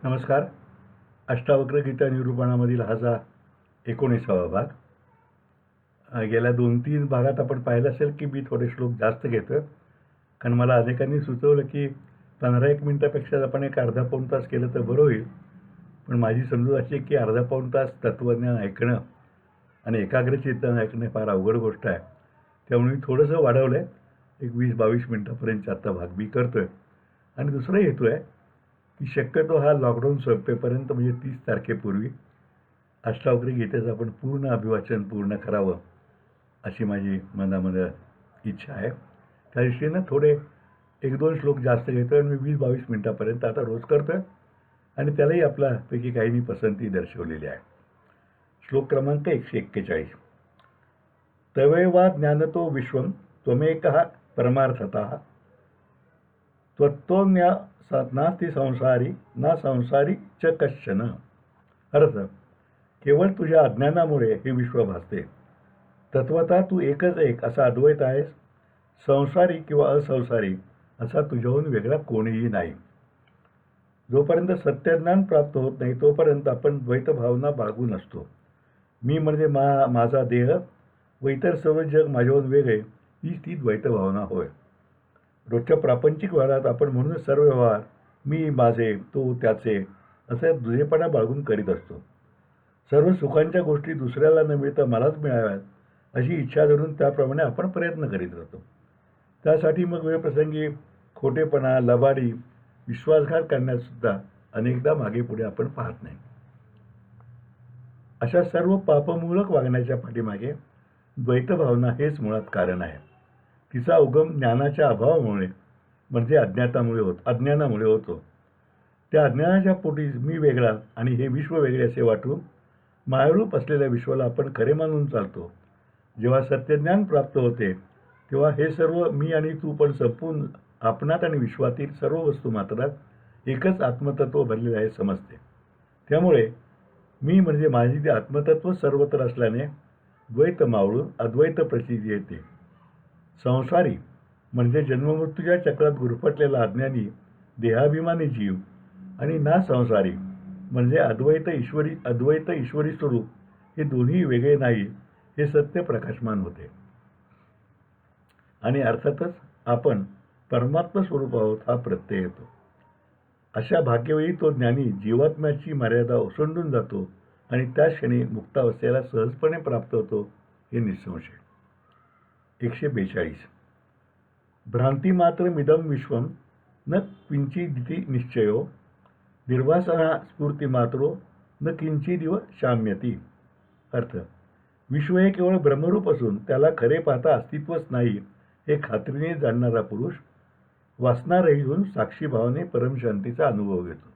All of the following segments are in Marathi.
नमस्कार. अष्टावक्र गीता निरूपणामधील हा 19वा भाग. गेल्या 2-3 भागात आपण पाहिलं असेल की मी थोडे श्लोक जास्त घेतो कारण मला अनेकांनी सुचवलं की 15-1 मिनिटापेक्षा आपण एक अर्धा-पाऊण तास केलं तर बरं होईल. पण माझी समजूत अशी आहे की अर्धा-पाऊण तास तत्त्वज्ञान ऐकणं आणि एकाग्रचित्तानं ऐकणं फार अवघड गोष्ट आहे. त्यामुळे मी थोडंसं वाढवलं आहे. एक 20-22 मिनिटापर्यंतचा आत्ता भाग मी करतो आहे. आणि दुसरा हेतू आहे की शक्यतो हा लॉकडाऊन संपेपर्यंत म्हणजे 30 तारखेपूर्वी अष्टावक्र गीतेचं आपण पूर्ण अभिवाचन पूर्ण करावं अशी माझी मनामध्ये इच्छा आहे. त्या दृष्टीनं थोडे 1-2 श्लोक जास्त घेतो आणि मी 20-22 मिनिटापर्यंत आता रोज करतो आहे आणि त्यालाही आपल्यापैकी काहींनी पसंती दर्शवलेली आहे. श्लोक क्रमांक 141. तवैवा ज्ञानतो विश्वं त्वमेकः परमार्थतः त्वत्तो नास्ति संसारी ना संसारी च कश्चन. अर्थ, केवळ तुझ्या अज्ञानामुळे हे विश्व भासते. तत्वतः तू एकच एक असा अद्वैत आहेस. संसारी किंवा असंसारी असा तुझ्याहून वेगळा कोणीही नाही. जोपर्यंत सत्यज्ञान प्राप्त होत नाही तोपर्यंत आपण द्वैत भावना बाळगून असतो. मी म्हणजे माझा देह व इतर सर्व जग माझ्याहून वेगळे, हीच ती द्वैत भावना होय. रोजच्या प्रापंचिक व्यवहारात आपण म्हणून सर्व व्यवहार मी, माझे, तो, त्याचे असा दुजेपणा बाळगून करीत असतो. सर्व सुखांच्या गोष्टी दुसऱ्याला न मिळता मलाच मिळाव्यात अशी इच्छा धरून त्याप्रमाणे आपण प्रयत्न करीत राहतो. त्यासाठी मग वेळप्रसंगी खोटेपणा, लबाडी, विश्वासघात करण्यासुद्धा अनेकदा मागे पुढे आपण पाहत नाही. अशा सर्व पापमूलक वागण्याच्या पाठीमागे द्वैत भावना हेच मुळात कारण आहे. तिचा उगम ज्ञानाच्या अभावामुळे म्हणजे अज्ञानामुळे होतो. त्या अज्ञानाच्या पोटी मी वेगळा आणि हे विश्व वेगळे असे वाटून मायारूप असलेल्या विश्वाला आपण खरे मानून चालतो. जेव्हा सत्यज्ञान प्राप्त होते तेव्हा हे सर्व मी आणि तू पण संपून आपणात आणि विश्वातील सर्व वस्तू मात्रात एकच आत्मतत्व भरलेले आहे समजते. त्यामुळे मी म्हणजे माझी ते आत्मतत्व सर्वत्र असल्याने द्वैत मावळून अद्वैत प्रचिती येते. संसारी म्हणजे जन्ममृत्यूच्या चक्रात गुरफटलेला अज्ञानी देहाभिमानी जीव आणि ना संसारी म्हणजे अद्वैत ईश्वरी स्वरूप हे दोन्ही वेगळे नाही हे सत्य प्रकाशमान होते. आणि अर्थातच आपण परमात्मा स्वरूप आहोत हा प्रत्यय येतो. अशा भाग्यवेळी तो ज्ञानी जीवात्म्याची मर्यादा ओसंडून जातो आणि त्या क्षणी मुक्तावस्थेला सहजपणे प्राप्त होतो हे निसंशय. 142. भ्रांतिमात्रमिदं विश्वं न किंचिदिति निश्चयो निर्वासना स्फूर्तिमात्रो न किंचिदिव शाम्यती. अर्थ, विश्व हे केवळ ब्रह्मरूप असून त्याला खरे पाहता अस्तित्वच नाही हे खात्रीने जाणणारा पुरुष वासनारहित होऊन साक्षीभावाने परमशांतीचा अनुभव घेतो.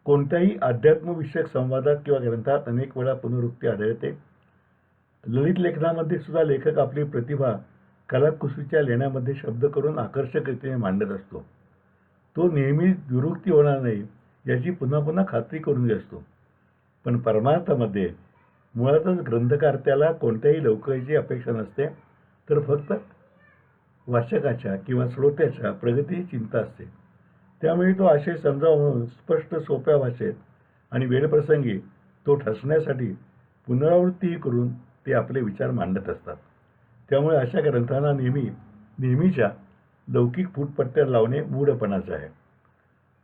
कोणत्याही अध्यात्मविषयक संवादात किंवा ग्रंथात अनेक वेळा पुनरुक्ती आढळते. ललित लेखनामध्ये सुद्धा लेखक आपली प्रतिभा कलाकुसरीच्या लेण्यामध्ये शब्द करून आकर्षक रीतीने मांडत असतो. तो नेहमी दुरुक्ती होणार नाही याची पुन्हा पुन्हा खात्री करून असतो. पण परमार्थामध्ये मुळातच ग्रंथकर्त्याला कोणत्याही लौकिकाची अपेक्षा नसते, तर फक्त वाचकाच्या किंवा श्रोत्याच्या प्रगतीची चिंता असते. त्यामुळे तो आशय समजावा म्हणून स्पष्ट सोप्या भाषेत आणि वेळप्रसंगी तो ठसण्यासाठी पुनरावृत्तीही करून ते आपले विचार मांडत असतात. त्यामुळे अशा ग्रंथांना नेहमीच्या लौकिक फूटपट्ट्या लावणे मूढपणाचे आहे.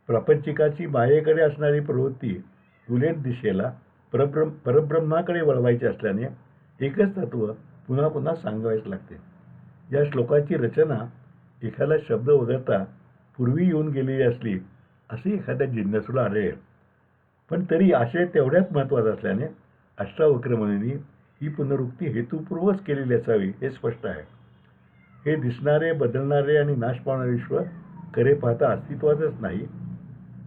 प्रापंचिकाची मायेकडे असणारी प्रवृत्ती उलट दिशेला परब्रह्माकडे वळवायची असल्याने एकच तत्व पुन्हा पुन्हा सांगावेच लागते. या श्लोकाची रचना एखादा शब्द वगळता पूर्वी येऊन गेलेली असली असे एखाद्या जिज्ञासूला आढळेल. पण तरी आशय तेवढ्याच महत्त्वाचा असल्याने अष्टावक्र मुनींनी ही पुनरुक्ती हेतुपूर्वकच केलेली असावी हे स्पष्ट आहे. हे दिसणारे, बदलणारे आणि नाश पावणारे विश्व खरे पाहता अस्तित्वातच नाही.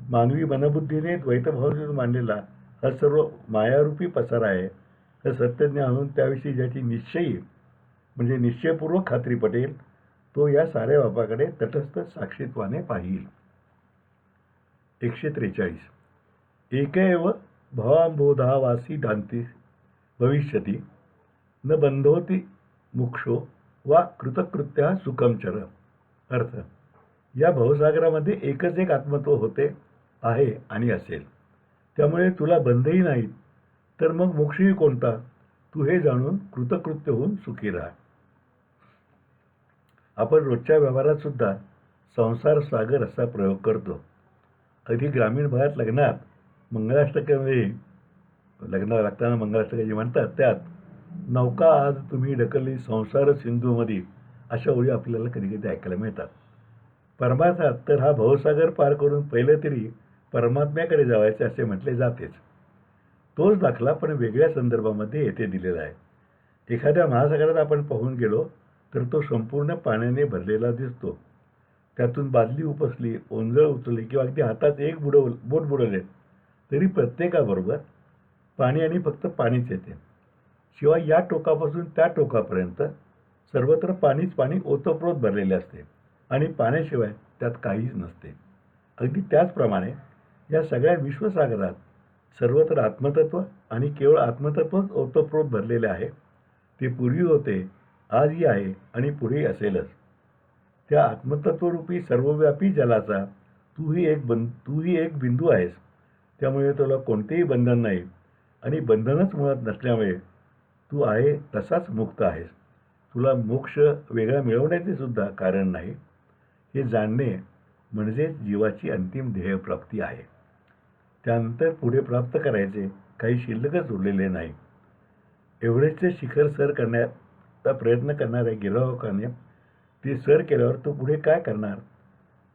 मानवी मनबुद्धीने द्वैतभावातून मांडलेला हा सर्व मायारूपी पसारा आहे. तर सत्यज्ञान त्याविषयी ज्याची निश्चयपूर्वक खात्री पटेल तो या साऱ्या बापाकडे तटस्थ साक्षीत्वाने पाहिल. 143. एक एव भवांबोधावासी दांती भविष्यती न बंधोती मोक्षो वा कृतकृत्या सुखम चर. अर्थ, या भवसागरामध्ये एकच एक आत्मत्व होते आहे आणि असेल. त्यामुळे तुला बंधही नाहीत, तर मग मोक्षही कोणता? तू हे जाणून कृतकृत्य होऊन सुखी राहा. आपण रोजच्या व्यवहारात सुद्धा संसार सागर असा प्रयोग करतो. अगदी ग्रामीण भागात लग्नात मंगलाष्टकामध्ये लग्न लागताना मंगलाष्टका जी म्हणतात त्यात नौका आज तुम्ही ढकलली संसार सिंधूमध्ये अशा ओळी आपल्याला कधी कधी ऐकायला मिळतात. परमार्थात तर हा भवसागर पार करून पहिलं तरी परमात्म्याकडे जावायचे असे म्हटले जातेच. तोच दाखला पण वेगळ्या संदर्भामध्ये येथे दिलेला आहे. एखाद्या महासागरात आपण पाहून गेलो तर तो संपूर्ण पाण्याने भरलेला दिसतो. त्यातून बादली उपसली, ओंजळ उचलली किंवा अगदी हातात एक बोट बुडवले तरी प्रत्येकाबरोबर पाणी आणि फक्त पाणीच येते. शिवाय या टोकापासून त्या टोकापर्यंत सर्वत्र पाणीच पाणी ओतप्रोत भरलेले असते आणि पाण्याशिवाय त्यात काहीच नसते. अगदी त्याचप्रमाणे या सगळ्या विश्वसागरात सर्वत्र आत्मतत्व आणि केवळ आत्मतत्वच ओतप्रोत भरलेले आहे. ते पूर्वी होते, आजही आहे आणि पुढेही असेलच. त्या आत्मतत्वरूपी सर्वव्यापी जलाचा तूही एक बिंदू आहेस. त्यामुळे तुला कोणतेही बंधन नाही आणि बंधनच मुळात नसल्यामुळे तू आहे तसाच मुक्त आहेस. तुला मोक्ष वेगळा मिळवण्याचे सुद्धा कारण नाही. हे जाणणे म्हणजेच जीवाची अंतिम ध्येयप्राप्ती आहे. त्यानंतर पुढे प्राप्त करायचे काही शिल्लकच उरलेले नाही. एव्हरेस्टचे शिखर सर करण्याचा प्रयत्न करणाऱ्या गिर्वारोहकाने ते सर केल्यावर तो पुढे काय करणार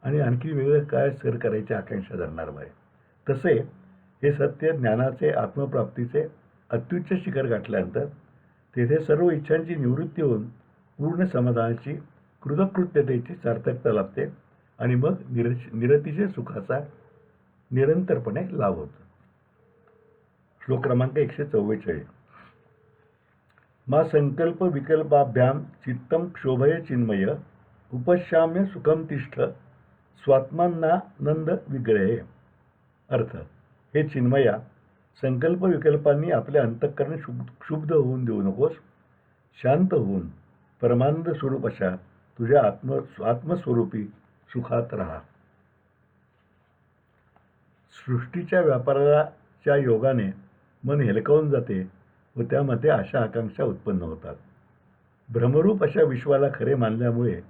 आणि आणखी वेगळं काय सर करायची आकांक्षा धरणार बाय. तसे हे सत्य ज्ञानाचे आत्मप्राप्तीचे अत्युच्च शिखर गाठल्यानंतर तेथे सर्व इच्छांची निवृत्ती होऊन पूर्ण समाधानाची कृतकृत्यतेची सार्थकता लाभते आणि मग निरतिशय सुखाचा निरंतरपणे लाभ होतो. श्लोक क्रमांक 144. मा संकल्प विकल्पाभ्याम चित्तम क्षोभय चिन्मय उपशाम्य सुखम तिष्ठ स्वात्मानानंद विग्रहे. अर्थ, हे चिन्मया, संकल्प विकल्पांनी आपले अंतःकरण क्षुब्ध होऊन देऊ नकोस. शांत होऊन परमानंद स्वरूप अशा तुझ्या आत्मस्वरूपी सुखात राहा. सृष्टीच्या व्यापाराच्या योगाने मन हेलकावून जाते व त्यामध्ये आशा आकांक्षा उत्पन्न होतात. भ्रमरूप अशा विश्वाला खरे मानल्यामुळे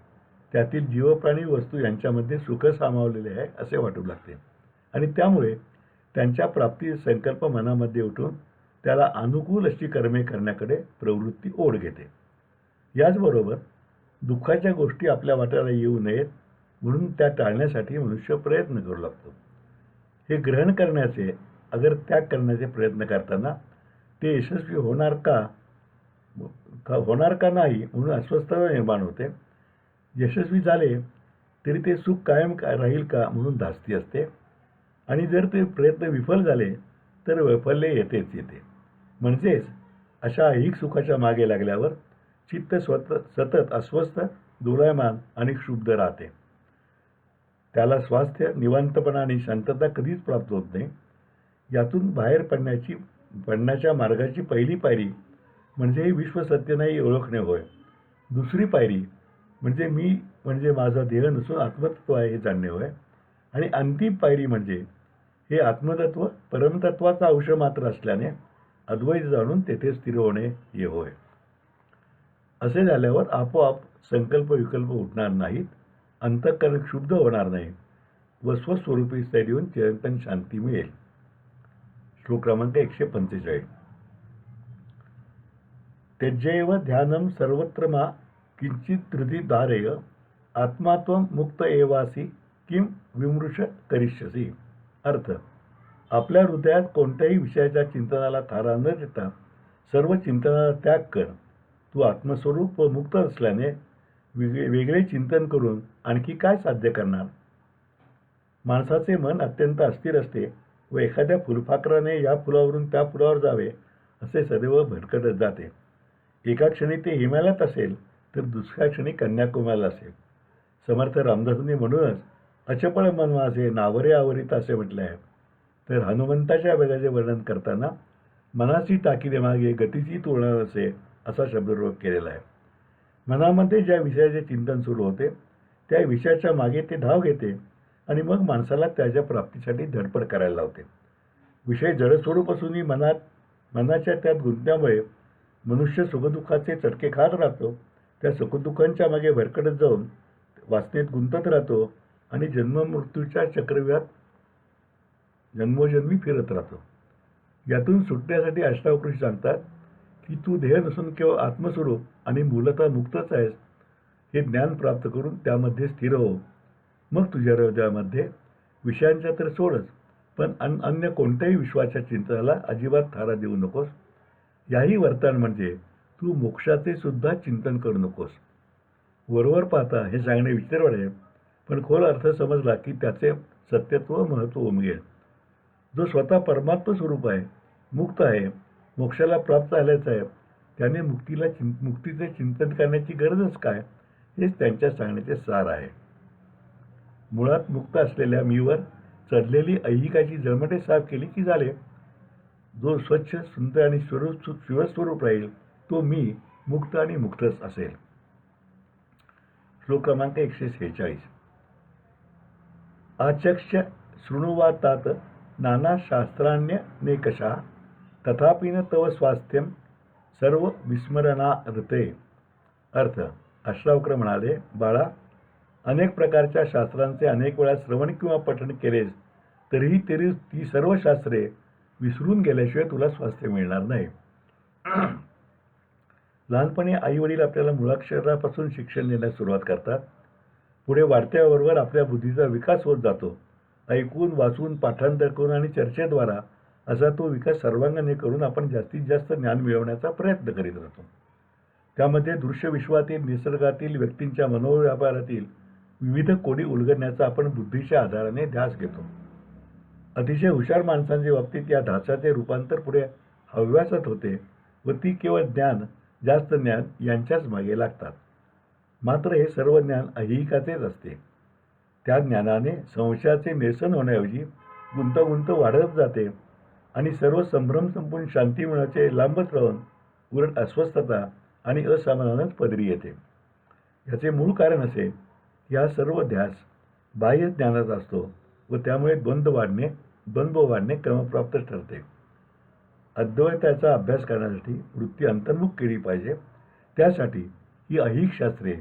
त्यातील जीवप्राणी वस्तू यांच्यामध्ये सुख सामावलेले आहे असे वाटू लागते आणि त्यामुळे त्यांच्या प्राप्ती संकल्प मनामध्ये उठून त्याला अनुकूल अशी कर्मे करण्याकडे प्रवृत्ती ओढ घेते. याचबरोबर दुःखाच्या गोष्टी आपल्या वाट्याला येऊ नयेत म्हणून त्या टाळण्यासाठी मनुष्य प्रयत्न करू लागतो. हे ग्रहण करण्याचे अगर त्याग करण्याचे प्रयत्न करताना ते यशस्वी होणार का नाही म्हणून अस्वस्थता निर्माण होते. यशस्वी झाले तरी ते सुख कायम राहील का म्हणून धास्ती असते आणि जर ते प्रयत्न विफल झाले तर वैफल्य येतेच येते. म्हणजेच अशा ऐहिक सुखाच्या मागे लागल्यावर चित्त सतत अस्वस्थ, दोलायमान आणि क्षुब्ध राहते. त्याला स्वास्थ्य, निवांतपणा आणि शांतता कधीच प्राप्त होत नाही. यातून बाहेर पडण्याच्या मार्गाची पहिली पायरी म्हणजे हे विश्व सत्य नाही ओळखणे होय. दुसरी पायरी म्हणजे मी म्हणजे माझा देह नसून आत्मतत्व आहे हे जाणणे होय. आणि अंतिम पायरी म्हणजे हे आत्मतत्व परमतत्वाचा अंश मात्र असल्याने अद्वैत जाणून तेथे स्थिर होणे हे होय. असे झाल्यावर आपोआप संकल्प विकल्प उठणार नाहीत, अंतःकरण क्षुब्ध होणार नाही व स्वस्वरूपी स्थैर्य येऊन चिरंतन शांती मिळेल. श्लोक क्रमांक 145. त्यज्यैव ध्यानं सर्वत्र मा किंचित हृदि धारय आत्मात्वं मुक्त एवासी किं विमृश करिष्यसी. अर्थ, आपल्या हृदयात कोणत्याही विषयाच्या चिंतनाला थारा न देता सर्व चिंतनाला त्याग कर. तू आत्मस्वरूप व मुक्त असल्याने वेगळे चिंतन करून आणखी काय साध्य करणार. माणसाचे मन अत्यंत अस्थिर असते व एखाद्या फुलपाखराने या फुलावरून त्या फुलावर जावे असे सदैव भटकतच जाते. एका क्षणी ते हिमालयात असेल तर दुसऱ्या क्षणी कन्याकुमारीला असेल. समर्थ रामदासांनी म्हणूनच अचपळ मन माझे नावरे आवरित असे म्हटले आहे. तर हनुमंताच्या वेगाचे वर्णन करताना मनाची टाकीने मागे गतीची तुलना नसे असा शब्दप्रयोग केलेला आहे. मनामध्ये ज्या विषयाचे चिंतन सुरू होते त्या विषयाच्या मागे ते धाव घेते आणि मग माणसाला त्याच्या प्राप्तीसाठी धडपड करायला लावते. विषय जडस्वरूप असूनही मनाच्या त्यात गुंतल्यामुळे मनुष्य सुखदुःखाचे चटके खात राहतो. त्या सुखदुःखांच्या मागे भरकटत जाऊन वासनेत गुंतत राहतो आणि जन्ममृत्यूच्या चक्रव्यूहात जन्मोजन्मी फिरत राहतो. यातून सुटण्यासाठी अष्टावक्री सांगतात की तू देह नसून केवळ आत्मस्वरूप आणि मूलतः मुक्तच आहेस हे ज्ञान प्राप्त करून त्यामध्ये स्थिर हो. मग तुझ्या हृदयामध्ये विषयांच्या तर सोडच, पण अन्य कोणत्याही विश्वाच्या चिंतनाला अजिबात थारा देऊ नकोस. याही वरदान म्हणजे तू मोक्षाचे सुद्धा चिंतन करू नकोस. वरवर पाहता हे सांगणे विचित्र वाटेल, पण खोल अर्थ समजला की त्याचे सत्यत्व महत्त्व उमगेल. जो स्वतः परमात्म स्वरूप आहे, मुक्त आहे, मोक्षाला प्राप्त झाल्याचा आहे, त्याने मुक्तीचे चिंतन करण्याची गरजच काय, हेच त्यांच्या सांगण्याचे सार आहे. मुळात मुक्त असलेल्या मीवर चढलेली ऐहिकाची जळमटे साफ केली की झाले. जो स्वच्छ, सुंदर आणि शिवस्वरूप राहील तो मी मुक्त आणि मुक्तच असेल. श्लोक क्रमांक 146. आचक्ष शृणुवातात नाना शास्त्राण्यनेकशः तथापि न तव स्वास्थ्यम सर्व विस्मरणार्थे. अर्थ: अष्टावक्र म्हणाले, बाळा, अनेक प्रकारच्या शास्त्रांचे अनेक वेळा श्रवण किंवा पठण केलेस तरीही ती सर्व शास्त्रे विसरून गेल्याशिवाय तुला स्वास्थ्य मिळणार नाही. लहानपणी आई वडील आपल्याला मुळाक्षरापासून शिक्षण देण्यास सुरुवात करतात. पुढे वाढत्याबरोबर आपल्या बुद्धीचा विकास होत जातो. ऐकून, वाचून, पाठांतर करून आणि चर्चेद्वारा असा तो विकास सर्वांगाने करून आपण जास्तीत जास्त ज्ञान मिळवण्याचा प्रयत्न करीत राहतो. त्यामध्ये दृश्य विश्वातील, निसर्गातील, व्यक्तींच्या मनोव्यापारातील विविध कोडी उलगडण्याचा आपण बुद्धीच्या आधाराने ध्यास घेतो. अतिशय हुशार माणसांच्या बाबतीत या ध्यासाचे रूपांतर पुढे हव्यासात होते व ती केवळ ज्ञान, जास्त ज्ञान यांच्याच मागे लागतात. मात्र हे सर्व ज्ञान ऐहिकाचेच असते. त्या ज्ञानाने संशयाचे निरसन होण्याऐवजी गुंतागुंत वाढत जाते आणि सर्व संभ्रम संपून शांती मिळण्याचे लांबच राहून उलट अस्वस्थता आणि असमाधानच पदरी येते. याचे मूळ कारण असे की हा सर्व ध्यास बाह्य ज्ञानाचा असतो व त्यामुळे द्वंद्व वाढणे क्रमप्राप्त ठरते. अद्वैताचा अभ्यास करण्यासाठी वृत्ती अंतर्मुख केली पाहिजे. त्यासाठी ही ऐहिक शास्त्रे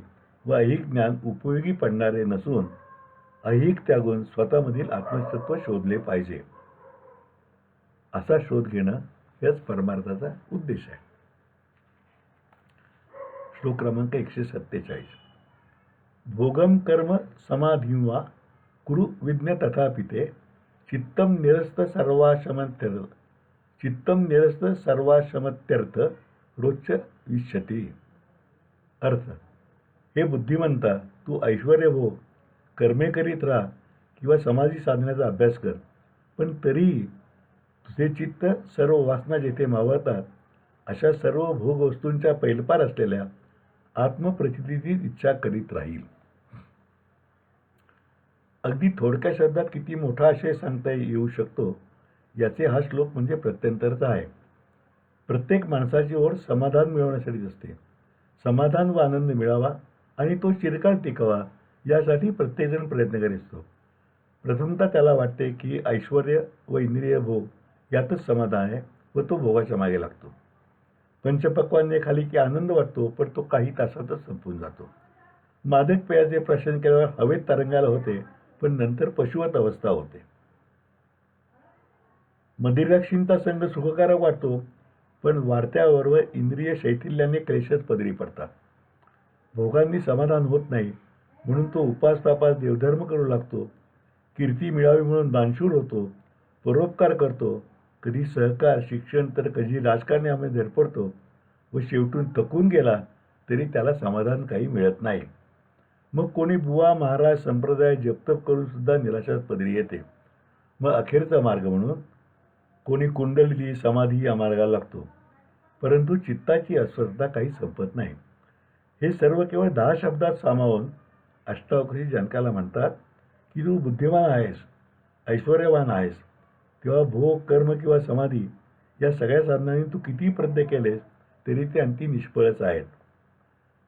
व ऐहिक ज्ञान उपयोगी पडणारे नसून ऐहिक त्यागून स्वतःमधील आत्मसत्व शोधले पाहिजे. असा शोध घेणं हेच परमार्थाचा उद्देश आहे. श्लोक क्रमांक 147. भोगम कर्म समाधिंवा कुरु विज्ञ तथापिते चित्तम निरस्त सर्वाशमत्यर्थ रोच्च विष्यती. अर्थ: हे बुद्धिमंता, तू ऐश्वर्य भोग, कर्मे करीत राहा किंवा समाधी साधण्याचा अभ्यास कर, पण तरीही तुझे चित्त सर्व वासना जेथे मावळतात अशा सर्व भोगवस्तूंच्या पैलपार असलेल्या आत्मप्रचितीची इच्छा करीत राहील. अगदी थोडक्या शब्दात किती मोठा आशय सांगता येऊ शकतो याचे हा श्लोक म्हणजे प्रत्यंतरचा आहे. प्रत्येक माणसाची ओढ समाधान मिळवण्यासाठीच असते. समाधान व आनंद मिळावा आणि तो चिरकाळ टिकावा यासाठी प्रत्येकजण प्रयत्न करीत असतो. प्रथमतः त्याला वाटते की ऐश्वर्य व इंद्रिय भोग यातच समाधान आहे व तो भोगाच्या मागे लागतो. पंचपक्वान्ने खाली की आनंद वाटतो, पण तो काही तासातच संपून जातो. मादक पेयाचे प्राशन केल्यावर हवेत तरंगायला होते, पण नंतर पशुवत अवस्था होते. मदिराक्षींचा संग सुखकारक वाटतो, पण वाढत्याबरोबर इंद्रिय शैथिल्याने क्लेशच पदरी पडतात. भोगांनी समाधान होत नाही, म्हणून तो उपास तापास देवधर्म करू लागतो. कीर्ती मिळावी म्हणून दानशूर होतो, परोपकार करतो, कधी सहकार, शिक्षण तर कधी राजकारण्यामध्ये धडपडतो व शेवटून थकून गेला तरी त्याला समाधान काही मिळत नाही. मग कोणी बुवा महाराज संप्रदाय जपतप करून सुद्धा निराशात पदरी येते. मग अखेरचा मार्ग म्हणून कोणी कुंडली, समाधी या मार्गाला लागतो, परंतु चित्ताची अस्वस्थता काही संपत नाही. हे सर्व केवळ 10 शब्दात सामावून अष्टावक्री जनकाला म्हणतात की तू बुद्धिमान आहेस, ऐश्वर्यवान आहेस, तेव्हा भोग, कर्म किंवा समाधी या सगळ्या साधनांनी तू किती प्रयत्न केलेस तरी ते अंती निष्फळच आहेत.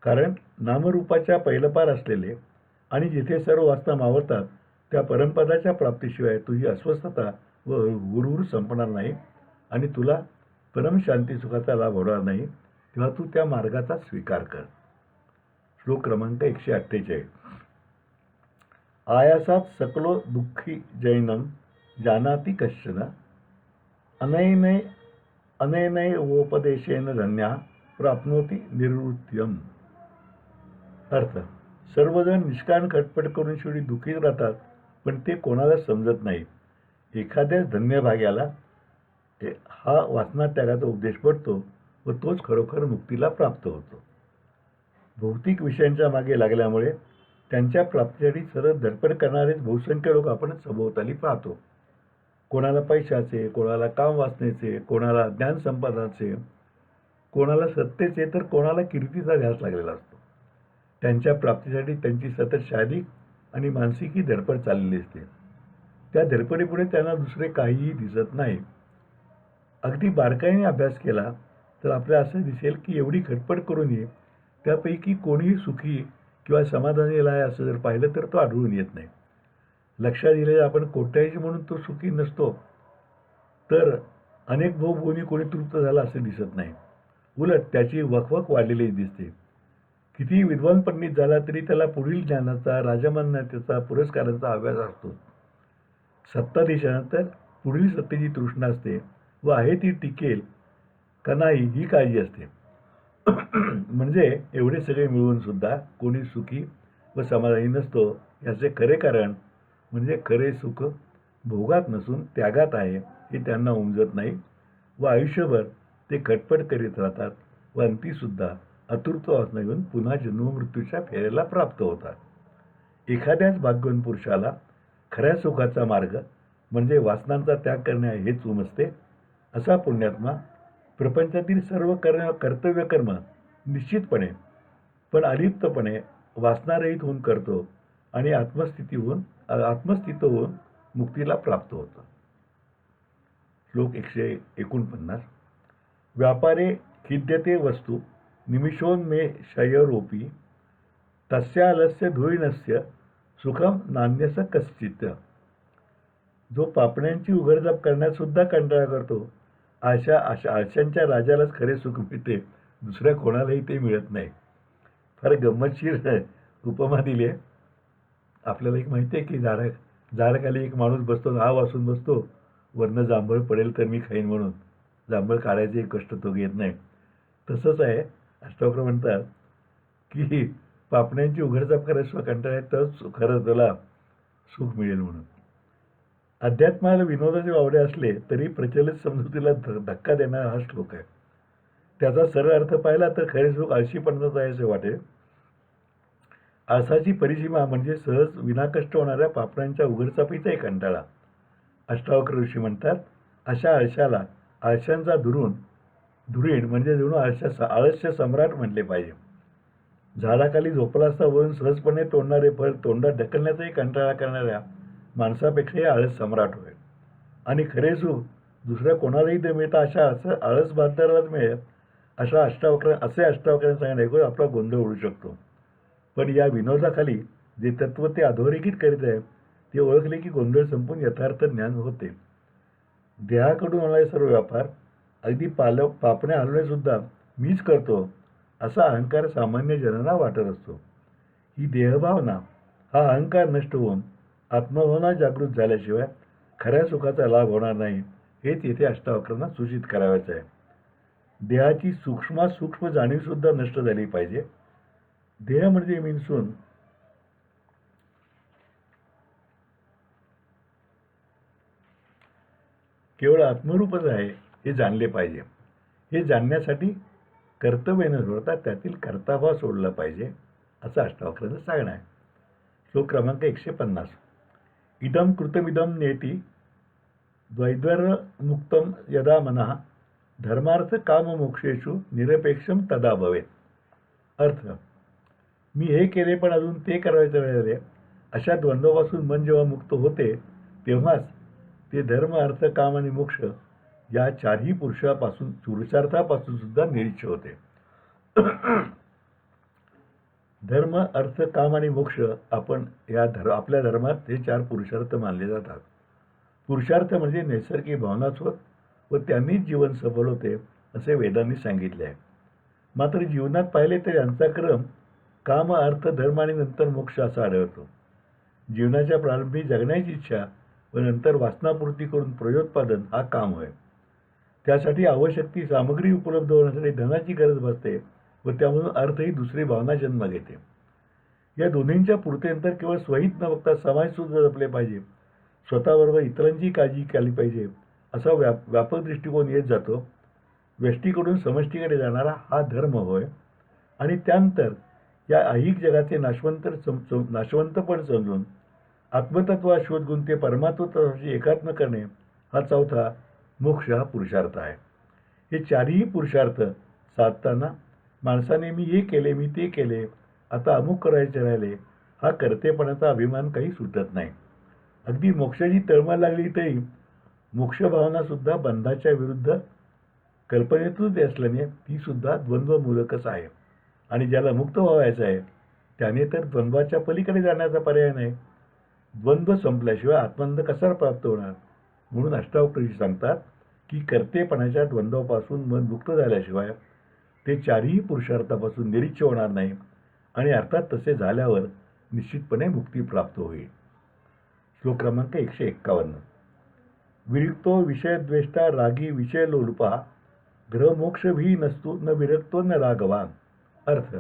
कारण नामरूपाच्या पैलपार असलेले आणि जिथे सर्व वासना मावळतात त्या परमपदाच्या प्राप्तीशिवाय तुझी अस्वस्थता व हुरहुर संपणार नाही आणि तुला परमशांती सुखाचा लाभ होणार नाही, तेव्हा तू त्या मार्गाचा स्वीकार कर. श्लोक क्रमांक 148. आयासात सकलो दुःखी जैनम जानाति कश्चन अनैनय अनैनैवोपदेशेन धन्या प्राप्नोति निर्वृत्यम. अर्थ: सर्वजण निष्कारण खटपट करून शेवटी दुःखी राहतात, पण ते कोणाला समजत नाही. एखाद्याच धन्यभाग्याला हा वासनात्यागाचा उपदेश पडतो व तोच खरोखर मुक्तीला प्राप्त होतो. भौतिक विषयांच्या मागे लागल्यामुळे त्यांच्या प्राप्तीसाठी सरळ धडपड करणारेच बहुसंख्य लोक आपण सभोवताली पाहतो. कोणाला पैशाचे, कोणाला काम वासनेचे, कोणाला ज्ञान संपादनाचे, कोणाला सत्तेचे, तर कोणाला कीर्तीचा ध्यास लागलेला असतो. त्यांच्या प्राप्तीसाठी त्यांची सतत शारीरिक आणि मानसिकही धडपड चाललेली असते. त्या धडपडीपुढे त्यांना दुसरे काहीही दिसत नाही. अगदी बारकाईने अभ्यास केला तर आपल्याला असं दिसेल की एवढी खटपट करूनही त्यापैकी कोणीही सुखी किंवा समाधानी आहे असं जर पाहिलं तर तो आढळून येत नाही. लक्षात दिलेलं आपण कोट्याधीश म्हणून तो सुखी नसतो, तर अनेक भाऊ कोणी तृप्त झाला असं दिसत नाही. उलट त्याची वकवक वाढलेली दिसते. कितीही विद्वान पंडित झाला तरी त्याला पुढील ज्ञानाचा, राजमान्यतेचा, पुरस्कारांचा अभ्यास असतो. सत्ताधीशानंतर पुढील सत्तेची तृष्णा असते व आहे ती टिकेल का नाही ही काळजी असते. म्हणजे एवढे सगळे मिळून सुद्धा कोणी सुखी व समाधानी नसतो. याचे खरे कारण म्हणजे खरे सुख भोगात नसून त्यागात आहे हे त्यांना उमजत नाही व आयुष्यभर ते खटपट करीत राहतात व अंतीसुद्धा अतृप्त वासना घेऊन पुन्हा जन्ममृत्यूच्या फेऱ्याला प्राप्त होतात. एखाद्याच भाग्यवान पुरुषाला खऱ्या सुखाचा मार्ग म्हणजे वासनांचा त्याग करणे हेच उमजते. असा पुण्यात्मा प्रपंचातील सर्व कर्तव्य कर्म निश्चितपणे पण अलिप्तपणे वासनारहित होऊन करतो आणि आत्मस्थित होऊन मुक्तीला प्राप्त होतो. श्लोक 149. व्यापारे खिद्यते वस्तू निमिषोन्मेषयोरपि तस्यालस्य धुरीणस्य सुखम नान्यस कश्चित्. जो पापण्यांची उघडझाप करण्यात सुद्धा कंटाळा करतो, अशा आळशांच्या राजालाच खरे सुख मिळते, दुसऱ्या कोणालाही ते मिळत नाही. फार गंमतशीर उपमा दिली आहे. आपल्याला एक माहिती आहे की झाडाखाली एक माणूस बसतो, हा वासून बसतो, वरनं जांभळ पडेल तर मी खाईन म्हणून. जांभळ काढायचे कष्ट तो घेत नाही. तसंच आहे. अष्टावक्र म्हणतात की पापण्यांची उघडझाप करायचं कंटाळा तरच खरं त्याला सुख मिळेल म्हणून. अध्यात्माला विनोदाचे वावडे असले तरी प्रचलित समजुतीला धक्का देणारा हा श्लोक आहे. त्याचा सरळ अर्थ पाहिला तर खरे सुख आळशीपणाच आहे असे वाटेल. आळसाची परिसीमा म्हणजे सहज विनाकष्ट होणाऱ्या पापण्यांच्या उघडचापीचाही कंटाळा. अष्टावक्र ऋषी म्हणतात, अशा आळशाला आळशांचा धुरीण म्हणजे जणू आळस्य सम्राट म्हटले पाहिजे. झाडाखाली झोपला असता वरून सहजपणे तोडणारे फळ तोंडात ढकलण्याचाही कंटाळा करणाऱ्या माणसापेक्षाही आळस सम्राट होय. आणि खरे सुख दुसऱ्या कोणालाही ते मिळतं अशा आळस बांधणाराच मिळेल असे अष्टावक्रांनी सांगण्याऐकून आपला गोंधळ उडू शकतो. पण या विनोदाखाली जे तत्व ते अधोरेखित करीत आहे ते ओळखले की गोंधळ संपून यथार्थ ज्ञान होते. देहाकडून होणारे सर्व व्यापार, अगदी पापण्या हलवणे सुद्धा मीच करतो असा अहंकार सामान्य जनांना वाटत असतो. ही देहभावना, हा अहंकार नष्ट होऊन आत्मभावना जागृत झाल्याशिवाय खऱ्या सुखाचा लाभ होणार नाही हेच येथे अष्टावक्रांना सूचित करावयाचे आहे. देहाची सूक्ष्म जाणीवसुद्धा नष्ट झाली पाहिजे. देह म्हणजे मिनसून केवळ आत्मरूपच आहे हे जाणले पाहिजे. हे जाणण्यासाठी कर्तव्य न सोडता त्यातील कर्ताभाव सोडला पाहिजे असं अष्टावक्रांचं सांगणं आहे. श्लोक क्रमांक 150. इदम कृतमिदम नेति द्वैद्वरमुक्तम यदा मनः धर्मार्थ काम मोक्षेषु निरपेक्षम तदा भवेत. अर्थ: मी हे केले पण अजून ते करायचे राहिले अशा द्वंद्वापासून मन जेव्हा मुक्त होते तेव्हाच ते धर्म, अर्थ, काम आणि मोक्ष या चारही पुरुषार्थापासून सुद्धा निरीच्छ होते. धर्म, अर्थ, काम आणि मोक्ष आपण आपल्या धर्मात हे 4 पुरुषार्थ मानले जातात. पुरुषार्थ म्हणजे नैसर्गिक भावनाच व त्यांनीच जीवन सफल होते असे वेदांनी सांगितले आहे. मात्र जीवनात पाहिले तर यांचा क्रम काम, अर्थ, धर्म आणि नंतर मोक्ष असा आढळतो. जीवनाच्या प्रारंभी जगण्याची इच्छा व नंतर वासनापूर्ती करून प्रयोत्पादन हा काम होय. त्यासाठी आवश्यक ती सामग्री उपलब्ध होण्यासाठी धनाची गरज भासते व त्यामधून अर्थ ही दुसरी भावना जन्म घेते. या दोन्हींच्या पूर्तीनंतर केवळ स्वहित न बघता समाज सुद्धा जपले पाहिजे, स्वतःबरोबर इतरांची काळजी केली पाहिजे असा व्यापक दृष्टिकोन येत जातो. व्यष्टीकडून समष्टीकडे जाणारा हा धर्म होय. आणि त्यानंतर या ऐहिक जगाचे नाशवंतपण समजून आत्मतत्वात शोध घेऊन ते परमात्मत्वाशी एकात्म करणे हा चौथा मोक्ष हा पुरुषार्थ आहे. हे चारही पुरुषार्थ साधताना माणसाने मी हे केले, मी ते केले, आता अमुक करायचे राहिले हा कर्तेपणाचा अभिमान काही सुटत नाही. अगदी मोक्षाची तळमळ लागली तरी मोक्ष भावना सुद्धा बंधाच्या विरुद्ध कल्पनेतूनच असल्याने ती सुद्धा द्वंद्वमूलकच आहे. आणि ज्याला मुक्त व्हायचं आहे त्याने तर द्वंद्वाच्या पलीकडे जाण्याचा पर्याय नाही. द्वंद्व संपल्याशिवाय आत्मानंद कसा प्राप्त होणार? म्हणून अष्टावक्री सांगतात की कर्तेपणाच्या द्वंद्वापासून मन मुक्त झाल्याशिवाय ते चारही पुरुषार्थापासून निरीच्छ होणार नाही आणि अर्थात तसे झाल्यावर निश्चितपणे मुक्ती प्राप्त होईल. श्लोक क्रमांक 151. विरक्तो विषयद्वेष्टा रागी विषय लोलुपा ग्रह मोक्ष भी नसतो न विरक्तो न रागवान. अर्थ: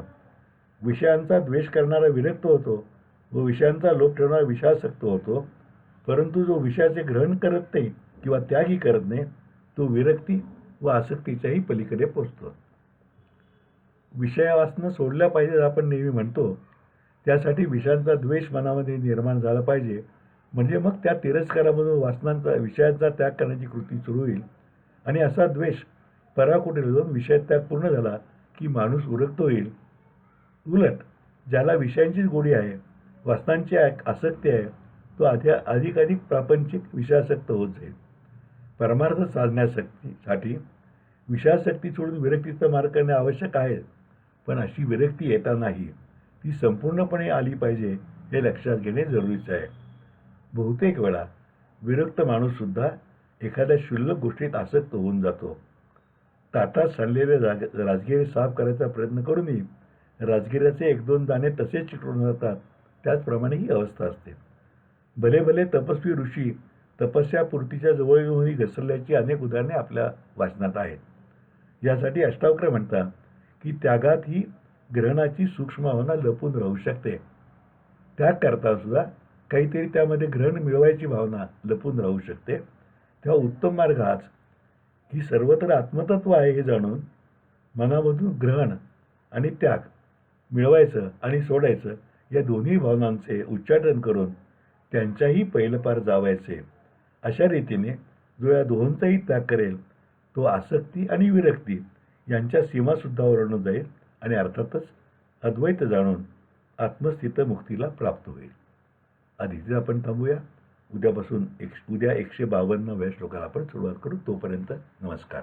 विषयांचा द्वेष करणारा विरक्त होतो व विषयांचा लोभ ठेवणारा विषयासक्त होतो, परंतु जो विषयाचे ग्रहण करत नाही किंवा त्यागही करत नाही तो विरक्ती व आसक्तीच्याही पलीकडे पोचतो. विषयावासना सोडल्या पाहिजेत आपण नेहमी म्हणतो. त्यासाठी विषयांचा द्वेष मनामध्ये निर्माण झाला पाहिजे, म्हणजे मग त्या तिरस्कारामधून विषयांचा त्याग करण्याची कृती सुरू होईल. आणि असा द्वेष पराकोटीला जाऊन विषय त्याग पूर्ण झाला की माणूस उरक्त होईल. उलट ज्याला विषयांचीच गोडी आहे, वासनांची आसक्ती आहे, तो अधिकाधिक प्रापंचिक विषयासक्त होत जाईल. परमार्थ साधण्यासाठी विषयासक्ती सोडून विरक्तीचा मार्ग करणे आवश्यक आहे, पण अशी विरक्ती येता नाही, ती संपूर्णपणे आली पाहिजे हे लक्षात घेणे जरुरीचे आहे. बहुतेक वेळा विरक्त माणूससुद्धा एखाद्या क्षुल्लक गोष्टीत आसक्त होऊन जातो. ताटात सांडलेले राजगिरे साफ करायचा प्रयत्न करूनही राजगिऱ्याचे 1-2 दाणे तसेच चिकटून जातात. त्याचप्रमाणे ही अवस्था असते. भले भले तपस्वी ऋषी तपस्यापूर्तीच्या जवळ येऊनही घसरल्याची अनेक उदाहरणे आपल्या वाचनात आहेत. यासाठी अष्टावक्र म्हणतात की त्यागात ही ग्रहणाची सूक्ष्म भावना लपून राहू शकते. त्याग करताना सुद्धा काहीतरी त्यामध्ये ग्रहण मिळवायची भावना लपून राहू शकते. तेव्हा उत्तम मार्ग हाच की सर्वत्र आत्मतत्व आहे हे जाणून मनामधून ग्रहण आणि त्याग मिळवायचं आणि सोडायचं या दोन्ही भावनांचे उच्चाटन करून त्यांच्याही पैलपार जावायचे. अशा रीतीने जो या दोहोंचाही त्याग करेल तो आसक्ती आणि विरक्ती यांच्या सीमासुद्धा ओलांडून जाईल आणि अर्थातच अद्वैत जाणून आत्मस्थित मुक्तीला प्राप्त होईल. आधी आपण थांबूया. उद्या 152व्या श्लोकाला आपण सुरुवात करू. तोपर्यंत नमस्कार.